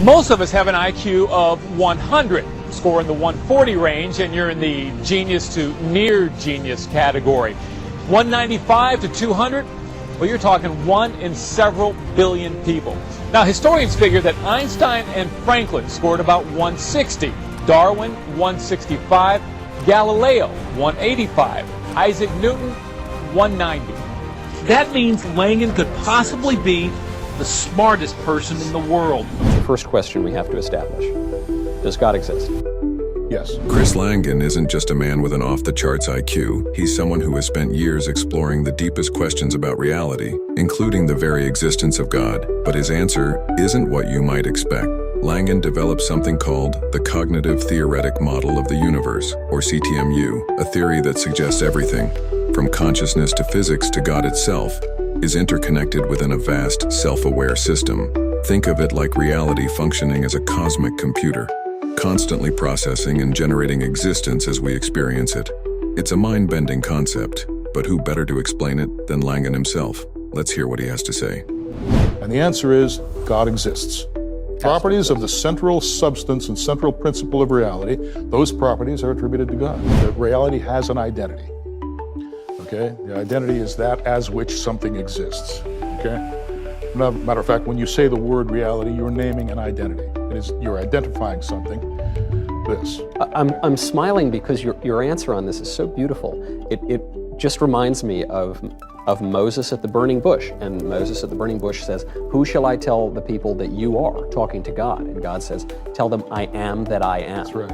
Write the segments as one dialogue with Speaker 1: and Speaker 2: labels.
Speaker 1: Most of us have an IQ of 100, score in the 140 range, and you're in the genius to near genius category. 195 to 200, well, you're talking 1 in several billion people. Now, historians figure that Einstein and Franklin scored about 160, Darwin 165, Galileo 185, Isaac Newton 190.
Speaker 2: That means Langan could possibly be the smartest person in the world.
Speaker 3: The first question we have to establish: does God exist?
Speaker 4: Yes.
Speaker 5: Chris Langan isn't just a man with an off-the-charts IQ. He's someone who has spent years exploring the deepest questions about reality, including the very existence of God. But his answer isn't what you might expect. Langan developed something called the Cognitive Theoretic Model of the Universe, or CTMU, a theory that suggests everything, from consciousness to physics to God itself, is interconnected within a vast, self-aware system. Think of it like reality functioning as a cosmic computer, constantly processing and generating existence as we experience it. It's a mind-bending concept, but who better to explain it than Langan himself? Let's hear what he has to say.
Speaker 4: And the answer is God exists. Properties of the central substance and central principle of reality, those properties are attributed to God. That reality has an identity. Okay? The identity is that as which something exists. Okay? Matter of fact, when you say the word reality, you're naming an identity. It is, you're identifying something. This.
Speaker 3: I'm smiling because your answer on this is so beautiful. It just reminds me of Moses at the burning bush. And Moses at the burning bush says, "Who shall I tell the people that you are?" Talking to God. And God says, "Tell them I am that I am."
Speaker 4: That's right.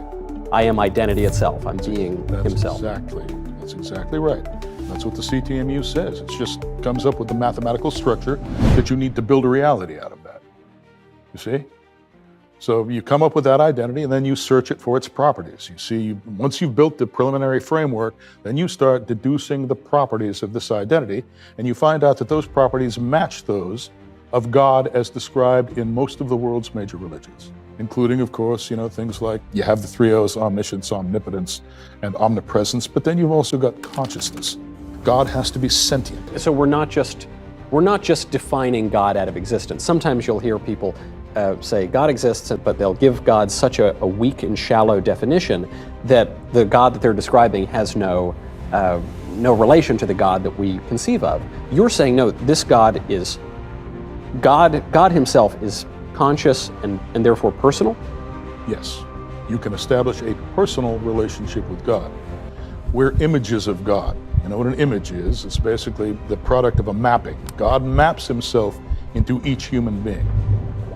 Speaker 3: I am identity itself. I'm being himself.
Speaker 4: That's exactly right. That's what the CTMU says. It just comes up with the mathematical structure that you need to build a reality out of that. You see? So you come up with that identity and then you search it for its properties. You see, once you've built the preliminary framework, then you start deducing the properties of this identity, and you find out that those properties match those of God as described in most of the world's major religions, including, of course, things like you have the three O's: omniscience, omnipotence, and omnipresence, but then you've also got consciousness. God has to be sentient.
Speaker 3: So we're not just defining God out of existence. Sometimes you'll hear people say God exists, but they'll give God such a weak and shallow definition that the God that they're describing has no relation to the God that we conceive of. You're saying, no, this God is God himself is conscious and therefore personal?
Speaker 4: Yes. You can establish a personal relationship with God. We're images of God. You know what an image is? It's basically the product of a mapping. God maps himself into each human being,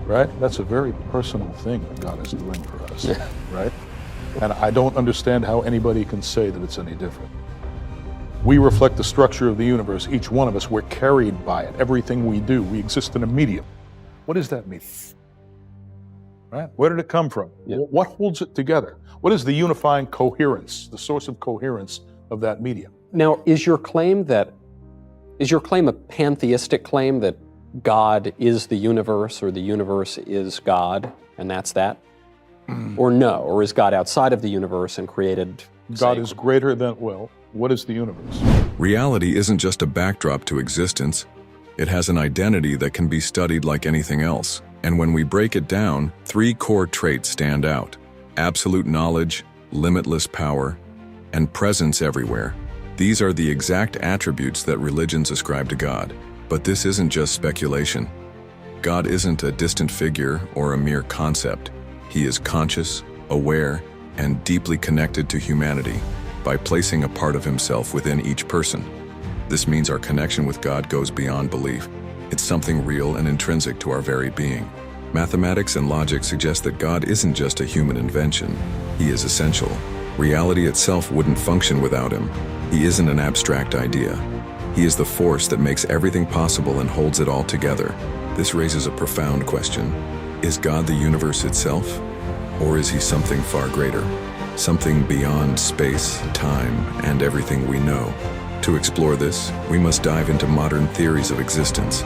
Speaker 4: right? That's a very personal thing that God is doing for us, right? And I don't understand how anybody can say that it's any different. We reflect the structure of the universe. Each one of us, we're carried by it. Everything we do, we exist in a medium. What does that mean? Right? Where did it come from?
Speaker 3: Yeah.
Speaker 4: What holds it together? What is the unifying coherence, the source of coherence of that medium?
Speaker 3: Now, is your claim a pantheistic claim that God is the universe, or the universe is God, and that's that? Or no? Or is God outside of the universe and created?
Speaker 4: God is greater than, well, what is the universe?
Speaker 5: Reality isn't just a backdrop to existence. It has an identity that can be studied like anything else. And when we break it down, 3 core traits stand out: absolute knowledge, limitless power, and presence everywhere. These are the exact attributes that religions ascribe to God. But this isn't just speculation. God isn't a distant figure or a mere concept. He is conscious, aware, and deeply connected to humanity by placing a part of himself within each person. This means our connection with God goes beyond belief. It's something real and intrinsic to our very being. Mathematics and logic suggest that God isn't just a human invention. He is essential. Reality itself wouldn't function without him. He isn't an abstract idea. He is the force that makes everything possible and holds it all together. This raises a profound question. Is God the universe itself? Or is he something far greater? Something beyond space, time, and everything we know? To explore this, we must dive into modern theories of existence,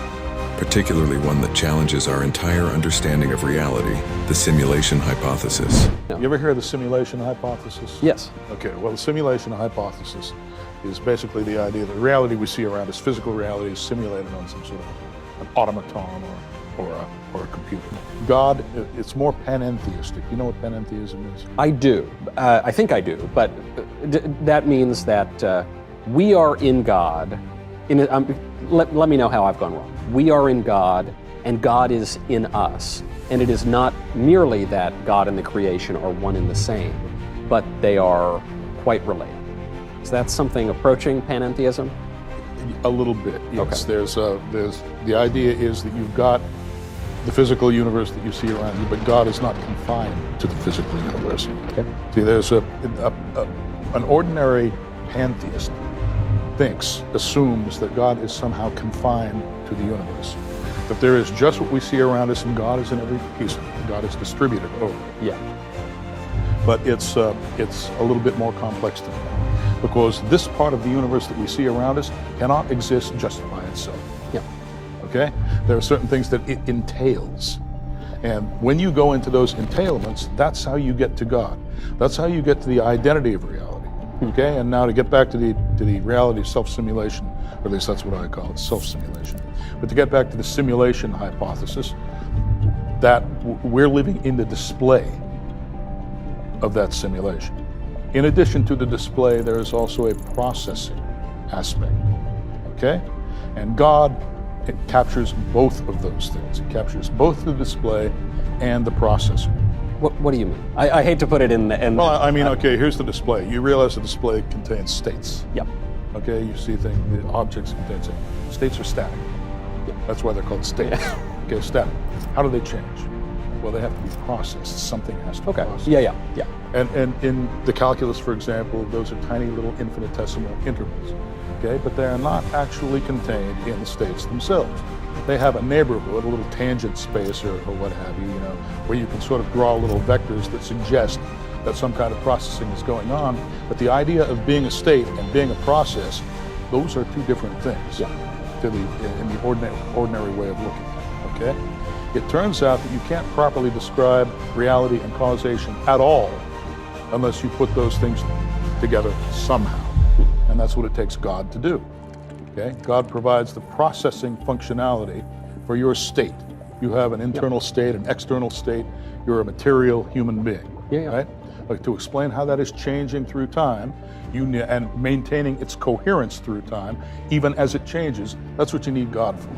Speaker 5: particularly one that challenges our entire understanding of reality, the simulation hypothesis.
Speaker 4: You ever hear of the simulation hypothesis?
Speaker 3: Yes.
Speaker 4: Okay, well, the simulation hypothesis is basically the idea that the reality we see around us, physical reality, is simulated on some sort of an automaton or or a computer. God, it's more panentheistic. You know what panentheism is?
Speaker 3: I do. I think I do. But that means that we are in God. Let me know how I've gone wrong. We are in God, and God is in us. And it is not merely that God and the creation are one and the same, but they are quite related. Is that something approaching panentheism?
Speaker 4: A little bit, yes.
Speaker 3: Okay.
Speaker 4: There's the idea is that you've got the physical universe that you see around you, but God is not confined to the physical universe.
Speaker 3: Okay.
Speaker 4: See, there's an ordinary pantheist assumes that God is somehow confined to the universe. That there is just what we see around us, and God is in every piece of it. God is distributed over it.
Speaker 3: Yeah.
Speaker 4: But it's a little bit more complex than that, because this part of the universe that we see around us cannot exist just by itself.
Speaker 3: Yeah.
Speaker 4: Okay? There are certain things that it entails. And when you go into those entailments, that's how you get to God. That's how you get to the identity of reality. Okay? And now to get back to the reality of self-simulation, or at least that's what I call it, self-simulation. But to get back to the simulation hypothesis, that we're living in the display of that simulation. In addition to the display, there is also a processing aspect. Okay? And God, it captures both of those things. It captures both the display and the processor.
Speaker 3: What do you mean? I hate to put it in.
Speaker 4: Well, I mean, okay, here's the display. You realize the display contains states.
Speaker 3: Yep.
Speaker 4: Okay, you see things, the objects contain states. States are static.
Speaker 3: Yep.
Speaker 4: That's why they're called states. Okay, static. How do they change? Well, they have to be processed. Something has to be processed.
Speaker 3: Yeah.
Speaker 4: And in the calculus, for example, those are tiny little infinitesimal intervals. Okay, but they are not actually contained in the states themselves. They have a neighborhood, a little tangent space or what have you, where you can sort of draw little vectors that suggest that some kind of processing is going on. But the idea of being a state and being a process, those are two different things in the ordinary way of looking at it, okay? It turns out that you can't properly describe reality and causation at all unless you put those things together somehow. And that's what it takes God to do. Okay? God provides the processing functionality for your state. You have an internal state, an external state. You're a material human being, right? Like, to explain how that is changing through time, and maintaining its coherence through time, even as it changes, that's what you need God for.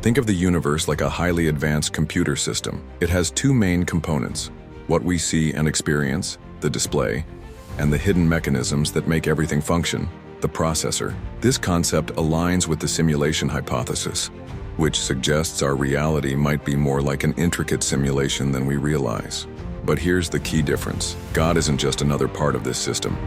Speaker 5: Think of the universe like a highly advanced computer system. It has two main components: what we see and experience, the display, and the hidden mechanisms that make everything function, the processor. This concept aligns with the simulation hypothesis, which suggests our reality might be more like an intricate simulation than we realize. But here's the key difference. God isn't just another part of this system.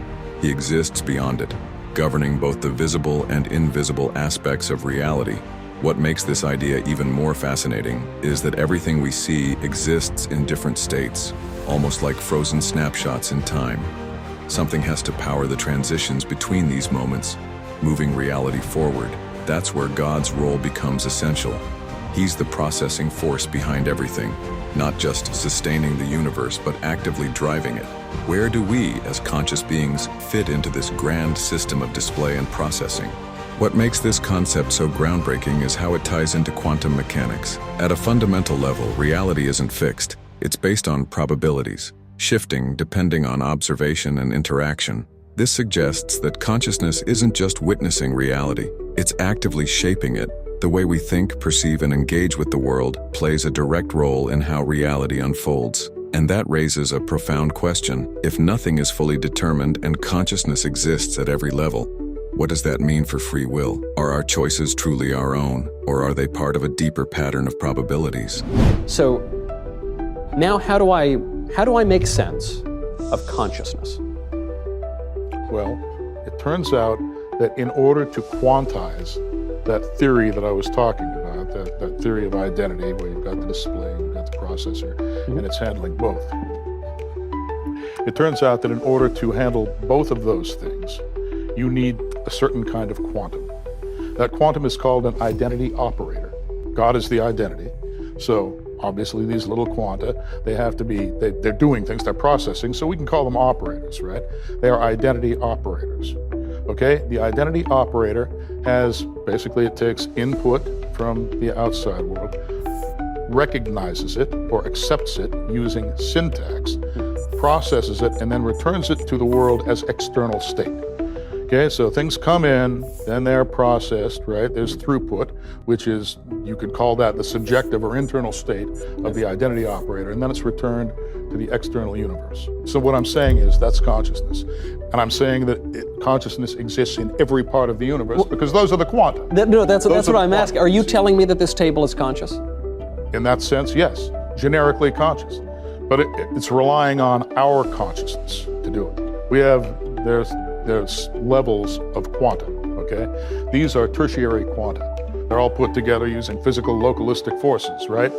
Speaker 5: He exists beyond it, governing both the visible and invisible aspects of reality. What makes this idea even more fascinating is that everything we see exists in different states, almost like frozen snapshots in time. Something has to power the transitions between these moments, moving reality forward. That's where God's role becomes essential. He's the processing force behind everything, not just sustaining the universe, but actively driving it. Where do we, as conscious beings, fit into this grand system of display and processing? What makes this concept so groundbreaking is how it ties into quantum mechanics. At a fundamental level, reality isn't fixed. It's based on probabilities, shifting depending on observation and interaction. This suggests that consciousness isn't just witnessing reality, it's actively shaping it. The way we think, perceive, and engage with the world plays a direct role in how reality unfolds. And that raises a profound question. If nothing is fully determined and consciousness exists at every level, what does that mean for free will? Are our choices truly our own, or are they part of a deeper pattern of probabilities?
Speaker 3: So now how do I make sense of consciousness?
Speaker 4: Well, it turns out that in order to quantize that theory that I was talking about, that theory of identity, where you've got the display, you've got the processor, and it's handling both. It turns out that in order to handle both of those things, you need a certain kind of quantum. That quantum is called an identity operator. God is the identity. So obviously these little quanta, they have to be, they're doing things, they're processing, so we can call them operators, right? They are identity operators. Okay, the identity operator has, basically it takes input from the outside world, recognizes it or accepts it using syntax, processes it, and then returns it to the world as external state. Okay, so things come in, then they're processed, right? There's throughput, which is, you could call that the subjective or internal state of the identity operator, and then it's returned to the external universe. So what I'm saying is that's consciousness. And I'm saying that consciousness exists in every part of the universe because those are the quanta.
Speaker 3: That's what I'm asking. Are you telling me that this table is conscious?
Speaker 4: In that sense, yes, generically conscious. But it's relying on our consciousness to do it. There's levels of quanta, okay? These are tertiary quanta. They're all put together using physical localistic forces, right?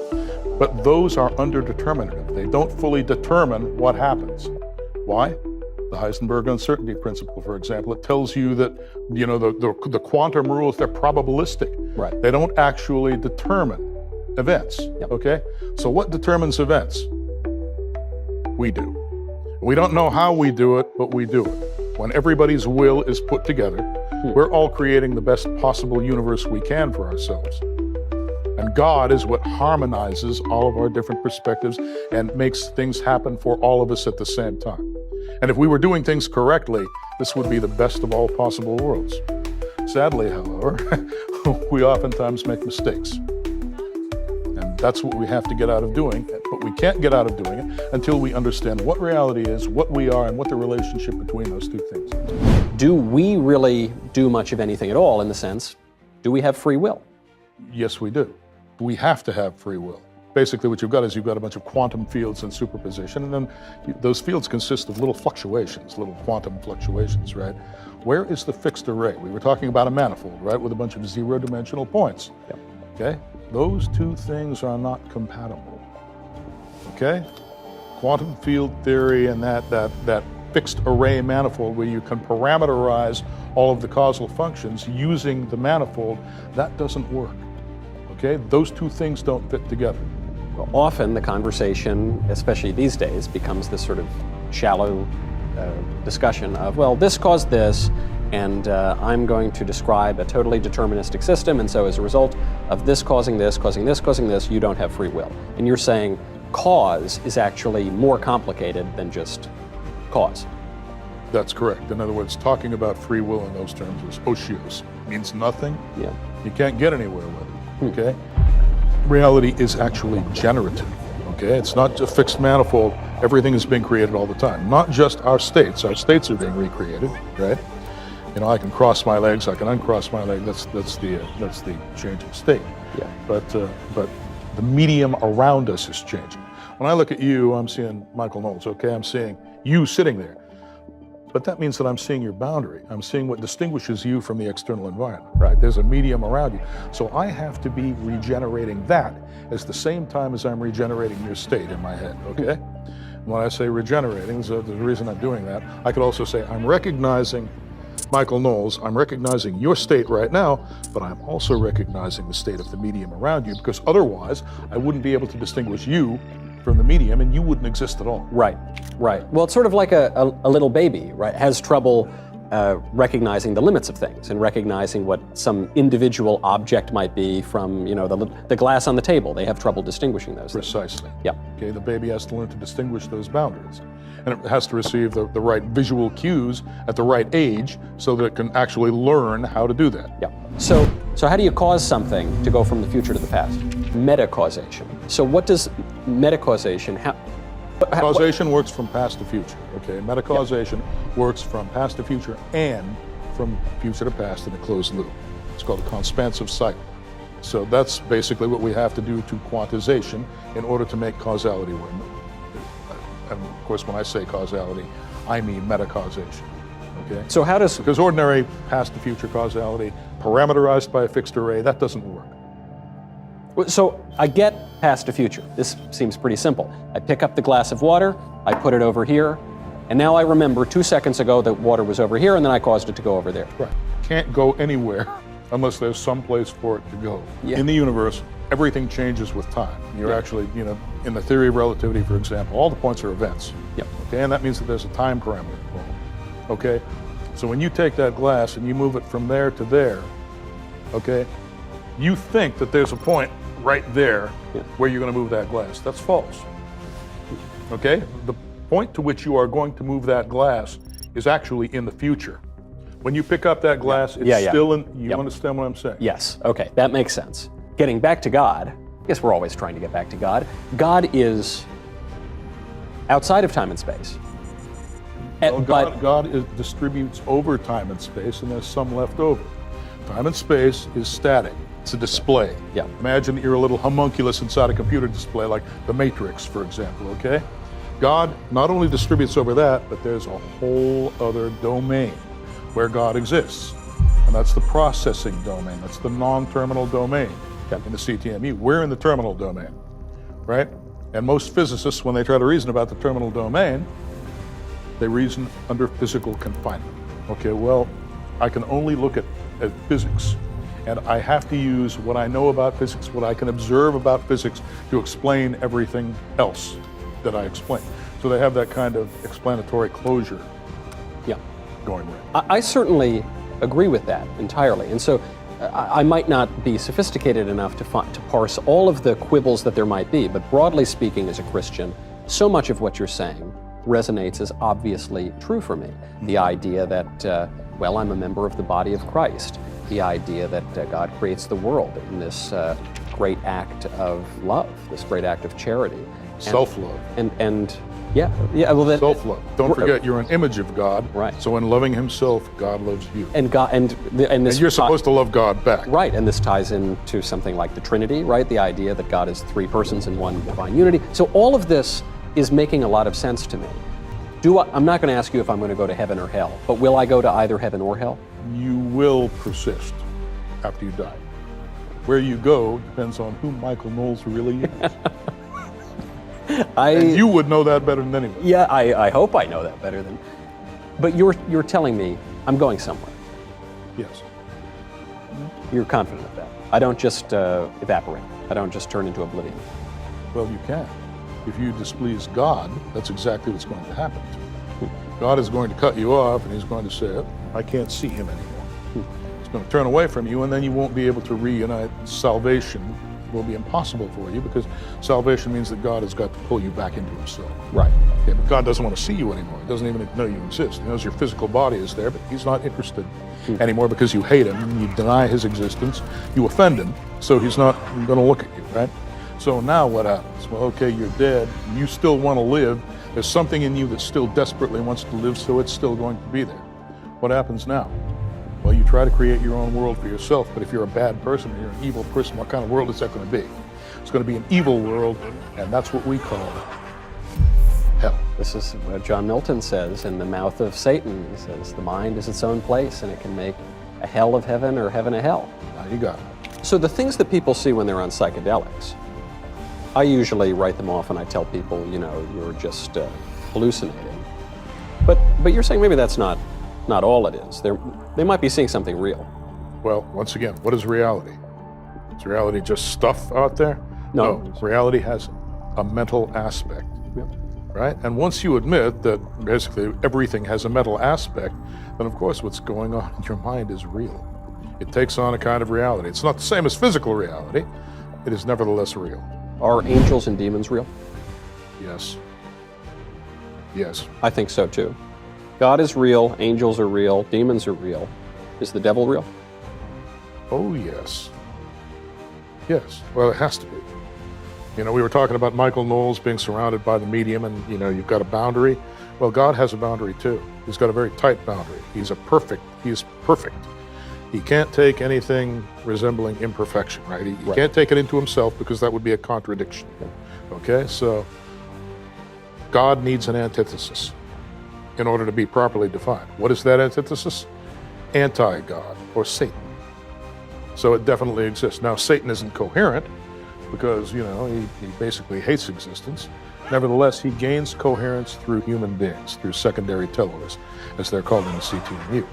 Speaker 4: But those are underdeterminative. They don't fully determine what happens. Why? The Heisenberg uncertainty principle, for example, it tells you that, the quantum rules, they're probabilistic.
Speaker 3: Right.
Speaker 4: They don't actually determine events, okay? So what determines events? We do. We don't know how we do it, but we do it. When everybody's will is put together, we're all creating the best possible universe we can for ourselves. And God is what harmonizes all of our different perspectives and makes things happen for all of us at the same time. And if we were doing things correctly, this would be the best of all possible worlds. Sadly, however, we oftentimes make mistakes. And that's what we have to get out of doing, but we can't get out of doing it until we understand what reality is, what we are, and what the relationship between those two things is.
Speaker 3: Do we really do much of anything at all in the sense, do we have free will?
Speaker 4: Yes, we do. We have to have free will. Basically, what you've got is you've got a bunch of quantum fields in superposition, and then those fields consist of little fluctuations, little quantum fluctuations, right? Where is the fixed array? We were talking about a manifold, right, with a bunch of zero-dimensional points.
Speaker 3: Yep.
Speaker 4: Okay? Those two things are not compatible. Okay? Quantum field theory and that fixed array manifold where you can parameterize all of the causal functions using the manifold, that doesn't work. Okay? Those two things don't fit together.
Speaker 3: Well, often the conversation, especially these days, becomes this sort of shallow discussion of, well, this caused this, and I'm going to describe a totally deterministic system, and so as a result of this causing this, causing this, causing this, you don't have free will. And you're saying cause is actually more complicated than just cause.
Speaker 4: That's correct. In other words, talking about free will in those terms is osios. Means nothing.
Speaker 3: Yeah.
Speaker 4: You can't get anywhere with it, okay? Reality is actually generative, okay? It's not a fixed manifold. Everything is being created all the time. Not just our states. Our states are being recreated, right? I can cross my legs, I can uncross my leg. That's the changing state.
Speaker 3: Yeah.
Speaker 4: But the medium around us is changing. When I look at you, I'm seeing Michael Knowles, okay? I'm seeing you sitting there. But that means that I'm seeing your boundary. I'm seeing what distinguishes you from the external environment, right? There's a medium around you. So I have to be regenerating that at the same time as I'm regenerating your state in my head, okay? When I say regenerating, there's a reason I'm doing that. I could also say I'm recognizing Michael Knowles, I'm recognizing your state right now, but I'm also recognizing the state of the medium around you, because otherwise I wouldn't be able to distinguish you from the medium, and you wouldn't exist at all.
Speaker 3: Right, right. Well, it's sort of like a little baby, right? Has trouble recognizing the limits of things and recognizing what some individual object might be from, the glass on the table. They have trouble distinguishing those things.
Speaker 4: Precisely.
Speaker 3: Yeah.
Speaker 4: Okay, the baby has to learn to distinguish those boundaries. And it has to receive the right visual cues at the right age so that it can actually learn how to do that.
Speaker 3: Yeah. So how do you cause something to go from the future to the past? Metacausation. So what does metacausation have?
Speaker 4: Causation works from past to future, okay? Metacausation works from past to future and from future to past in a closed loop. It's called a conspansive cycle. So that's basically what we have to do to quantization in order to make causality work. And of course, when I say causality, I mean metacausation, okay?
Speaker 3: So how does...
Speaker 4: Because ordinary past to future causality, parameterized by a fixed array, that doesn't work.
Speaker 3: So I get past to future. This seems pretty simple. I pick up the glass of water, I put it over here, and now I remember 2 seconds ago that water was over here, and then I caused it to go over there.
Speaker 4: Right. Can't go anywhere unless there's some place for it to go.
Speaker 3: Yeah.
Speaker 4: In the universe, everything changes with time. You're actually, in the theory of relativity, for example, all the points are events.
Speaker 3: Yep.
Speaker 4: Okay, and that means that there's a time parameter involved. Okay, so when you take that glass and you move it from there to there, okay, you think that there's a point right there
Speaker 3: Yeah.
Speaker 4: where you're going to move that glass. That's false. Okay? The point to which you are going to move that glass is actually in the future. When you pick up that glass, it's
Speaker 3: Yeah.
Speaker 4: still in, you
Speaker 3: Yep.
Speaker 4: understand what I'm saying?
Speaker 3: Yes, okay, that makes sense. Getting back to God, I guess we're always trying to get back to God. God is outside of time and space.
Speaker 4: Well, God distributes over time and space, and there's some left over. Time and space is static. It's a display.
Speaker 3: Yeah.
Speaker 4: Imagine that you're a little homunculus inside a computer display, like the Matrix, for example, okay? God not only distributes over that, but there's a whole other domain where God exists. And that's the processing domain. That's the non-terminal domain in the CTMU. We're in the terminal domain, right? And most physicists, when they try to reason about the terminal domain, they reason under physical confinement. Okay, well, I can only look at physics, and I have to use what I know about physics, what I can observe about physics, to explain everything else that I explain. So they have that kind of explanatory closure
Speaker 3: Yeah.
Speaker 4: going right.
Speaker 3: I certainly agree with that entirely. And so I might not be sophisticated enough to parse all of the quibbles that there might be, but broadly speaking, as a Christian, so much of what you're saying resonates as obviously true for me. The idea that, well, I'm a member of the body of Christ. The idea that God creates the world in this great act of love, this great act of charity.
Speaker 4: Self-love.
Speaker 3: And yeah, well, that,
Speaker 4: Self-love. Don't forget, you're an image of God.
Speaker 3: Right.
Speaker 4: So in loving Himself, God loves you.
Speaker 3: and God, and this
Speaker 4: And you're supposed to love God back.
Speaker 3: Right, and this ties into something like the Trinity, right? The idea that God is three persons in one divine unity. So all of this is making a lot of sense to me. I'm not going to ask you if I'm going to go to heaven or hell, but will I go to either heaven or hell?
Speaker 4: You will persist after you die. Where you go depends on who Michael Knowles really is. And you would know that better than anyone.
Speaker 3: Yeah, I hope I know that better than. But you're telling me I'm going somewhere.
Speaker 4: Yes.
Speaker 3: You're confident of that. I don't just evaporate. I don't just turn into oblivion.
Speaker 4: Well, you can. If you displease God, that's exactly what's going to happen. God is going to cut you off, and He's going to say, "Oh, I can't see Him anymore." He's going to turn away from you, and then you won't be able to reunite. Salvation will be impossible for you, because salvation means that God has got to pull you back into Himself.
Speaker 3: Right.
Speaker 4: Yeah, but God doesn't want to see you anymore. He doesn't even know you exist. He knows your physical body is there, but He's not interested anymore, because you hate Him, you deny His existence, you offend Him, so He's not going to look at you, right? So now what happens? Well, okay, you're dead. You still want to live. There's something in you that still desperately wants to live, so it's still going to be there. What happens now? Well, you try to create your own world for yourself, but if you're a bad person, or you're an evil person, what kind of world is that going to be? It's going to be an evil world, and that's what we call hell.
Speaker 3: This is what John Milton says in the mouth of Satan. He says the mind is its own place, and it can make a hell of heaven or heaven a hell.
Speaker 4: Now you got it.
Speaker 3: So the things that people see when they're on psychedelics, I usually write them off and I tell people, you're just hallucinating. But you're saying maybe that's not all it is. They might be seeing something real.
Speaker 4: Well, once again, what is reality? Is reality just stuff out there?
Speaker 3: No.
Speaker 4: Reality has a mental aspect, right? And once you admit that basically everything has a mental aspect, then of course what's going on in your mind is real. It takes on a kind of reality. It's not the same as physical reality. It is nevertheless real.
Speaker 3: Are angels and demons real?
Speaker 4: Yes. Yes.
Speaker 3: I think so too. God is real, angels are real, demons are real. Is the devil real?
Speaker 4: Oh, yes. Yes. Well, it has to be. We were talking about Michael Knowles being surrounded by the medium, and, you've got a boundary. Well, God has a boundary too. He's got a very tight boundary. He is perfect. He can't take anything resembling imperfection, right? He can't take it into Himself, because that would be a contradiction. Okay, so God needs an antithesis in order to be properly defined. What is that antithesis? Anti-God, or Satan. So it definitely exists. Now, Satan isn't coherent, because, he basically hates existence. Nevertheless, he gains coherence through human beings, through secondary tellers, as they're called in the CTMU.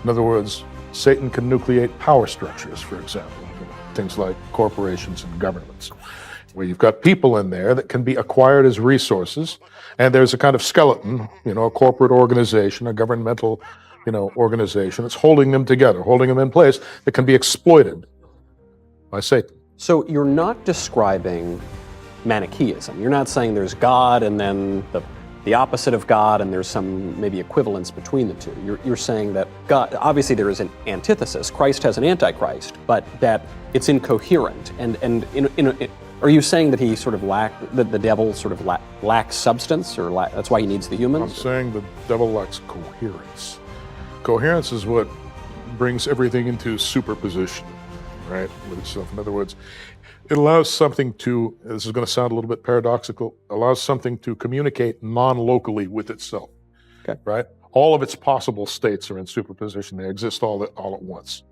Speaker 4: In other words, Satan can nucleate power structures, for example, things like corporations and governments, where you've got people in there that can be acquired as resources, and there's a kind of skeleton, a corporate organization, a governmental, organization that's holding them together, holding them in place, that can be exploited by Satan.
Speaker 3: So you're not describing Manichaeism. You're not saying there's God and then the opposite of God and there's some maybe equivalence between the two. You're saying that God, obviously there is an antithesis. Christ has an antichrist, but that it's incoherent. Are you saying that he sort of that the devil sort of lacks substance, or that's why he needs the humans?
Speaker 4: I'm saying the devil lacks coherence. Coherence is what brings everything into superposition, right, with itself. In other words, it allows something to, this is going to sound a little bit paradoxical, allows something to communicate non-locally with itself,
Speaker 3: okay,
Speaker 4: right? All of its possible states are in superposition. They exist all at once.